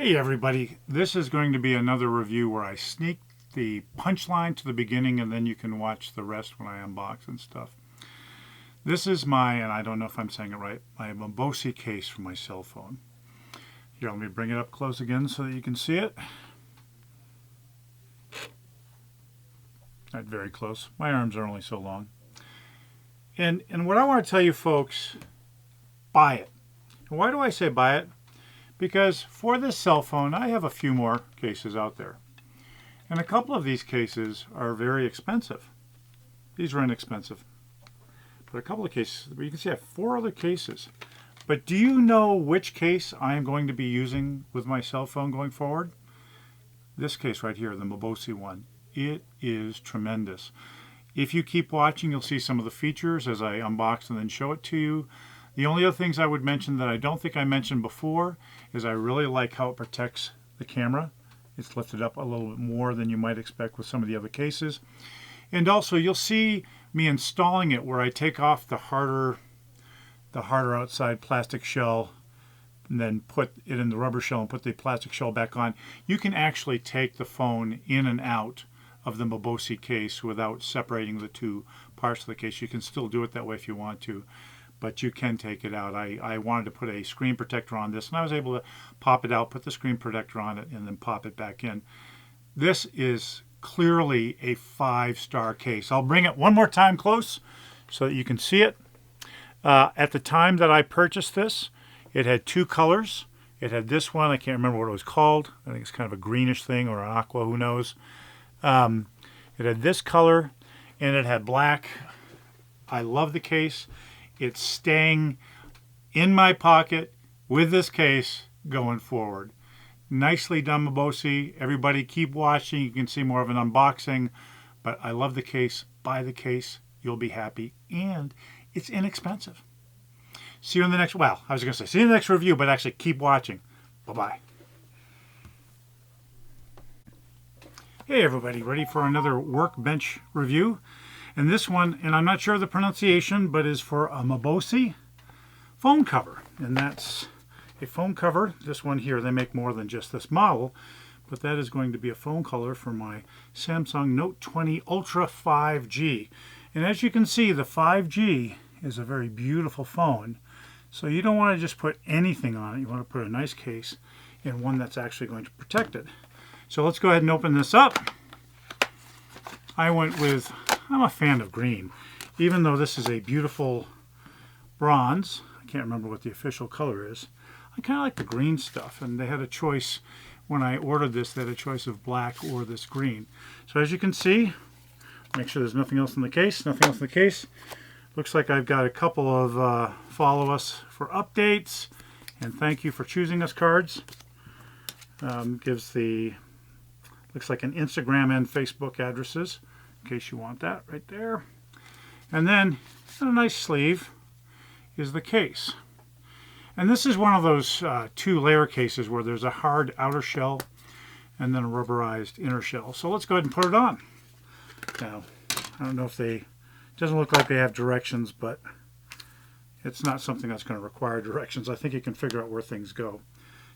Hey everybody, this is going to be another review where I sneak the punchline to the beginning and then you can watch the rest when I unbox and stuff. This is my, and I don't know if I'm saying it right, my MOBOSI case for my cell phone. Here, let me bring it up close again so that you can see it. Not very close. My arms are only so long. And what I want to tell you folks, buy it. And why do I say buy it? Because for this cell phone, I have a few more cases out there. And a couple of these cases are very expensive. These are inexpensive. But a couple of cases, you can see I have 4 other cases. But do you know which case I am going to be using with my cell phone going forward? This case right here, the MOBOSI one. It is tremendous. If you keep watching, you'll see some of the features as I unbox and then show it to you. The only other things I would mention that I don't think I mentioned before is I really like how it protects the camera. It's lifted up a little bit more than you might expect with some of the other cases. And also you'll see me installing it where I take off the harder outside plastic shell and then put it in the rubber shell and put the plastic shell back on. You can actually take the phone in and out of the MOBOSI case without separating the two parts of the case. You can still do it that way if you want to, but you can take it out. I wanted to put a screen protector on this, and I was able to pop it out, put the screen protector on it, and then pop it back in. This is clearly a 5-star case. I'll bring it one more time close so that you can see it. At the time that I purchased this, it had 2 colors. It had this one, I can't remember what it was called. I think it's kind of a greenish thing or an aqua, who knows. It had this color, and it had black. I love the case. It's staying in my pocket with this case going forward. Nicely done, MOBOSI. Everybody keep watching. You can see more of an unboxing. But I love the case. Buy the case. You'll be happy. And it's inexpensive. See you in the next, well, I was going to say see you in the next review, but actually keep watching. Bye-bye. Hey everybody, ready for another workbench review? And this one, and I'm not sure of the pronunciation, but is for a MOBOSI phone cover. And that's a phone cover. This one here, they make more than just this model, but that is going to be a phone cover for my Samsung Note20 Ultra 5G. And as you can see, the 5G is a very beautiful phone. So you don't want to just put anything on it. You want to put a nice case and one that's actually going to protect it. So let's go ahead and open this up. I went with, I'm a fan of green, even though this is a beautiful bronze. I can't remember what the official color is. I kind of like the green stuff, and they had a choice when I ordered this. They had a choice of black or this green. So as you can see, make sure there's nothing else in the case. Nothing else in the case. Looks like I've got a couple of follow us for updates and thank you for choosing us cards. Gives the, looks like an Instagram and Facebook addresses, in case you want that right there. And then a nice sleeve is the case. And this is one of those 2-layer cases where there's a hard outer shell and then a rubberized inner shell. So let's go ahead and put it on. Now, I don't know if they, doesn't look like they have directions, but it's not something that's going to require directions. I think you can figure out where things go.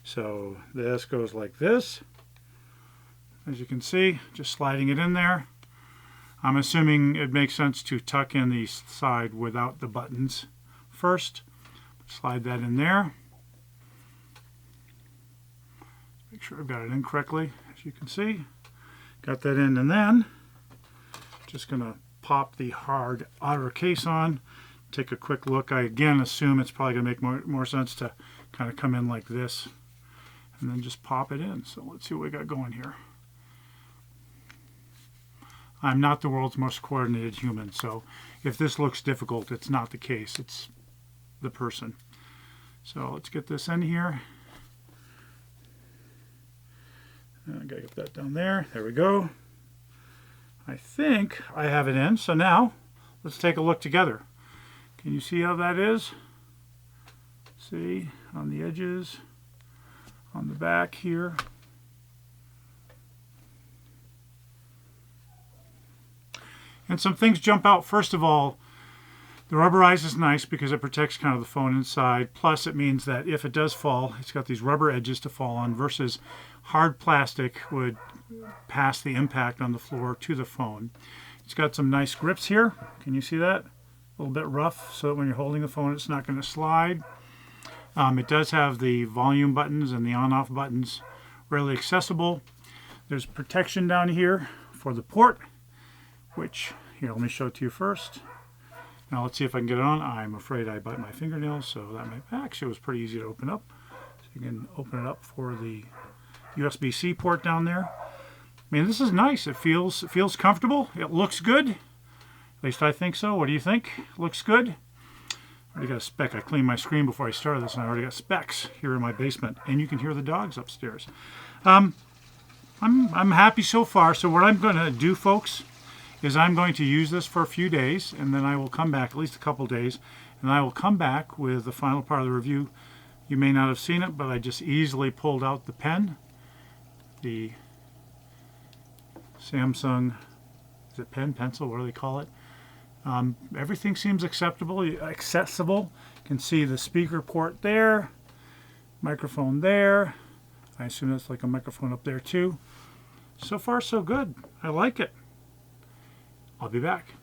So this goes like this. As you can see, just sliding it in there. I'm assuming it makes sense to tuck in the side without the buttons first. Slide that in there. Make sure I've got it in correctly, as you can see. Got that in, and then just going to pop the hard outer case on. Take a quick look. I again assume it's probably going to make more sense to kind of come in like this and then just pop it in. So let's see what we got going here. I'm not the world's most coordinated human, so if this looks difficult, it's not the case. It's the person. So let's get this in here. I gotta get that down there. There we go. I think I have it in. So now let's take a look together. Can you see how that is? See, on the edges, on the back here. And some things jump out. First of all, The rubberized is nice because it protects kind of the phone inside. Plus, it means that if it does fall, it's got these rubber edges to fall on versus hard plastic would pass the impact on the floor to the phone. It's got some nice grips here. Can you see that? A little bit rough so that when you're holding the phone, it's not going to slide. It does have the volume buttons and the on-off buttons readily accessible. There's protection down here for the port, which, here, let me show it to you first. Now let's see if I can get it on. I'm afraid I bite my fingernails, so that might, actually it was pretty easy to open up. So you can open it up for the USB-C port down there. I mean, this is nice. It feels comfortable. It looks good. At least I think so. What do you think? Looks good? I already got a speck. I cleaned my screen before I started this, and I already got specks here in my basement. And you can hear the dogs upstairs. I'm happy so far. So what I'm going to do, folks, is I'm going to use this for a few days, and then I will come back, at least a couple days, and I will come back with the final part of the review. You may not have seen it, but I just easily pulled out the pen. The Samsung, is it pen, pencil, what do they call it? Everything seems accessible. You can see the speaker port there, microphone there. I assume that's like a microphone up there too. So far so good. I like it. I'll be back.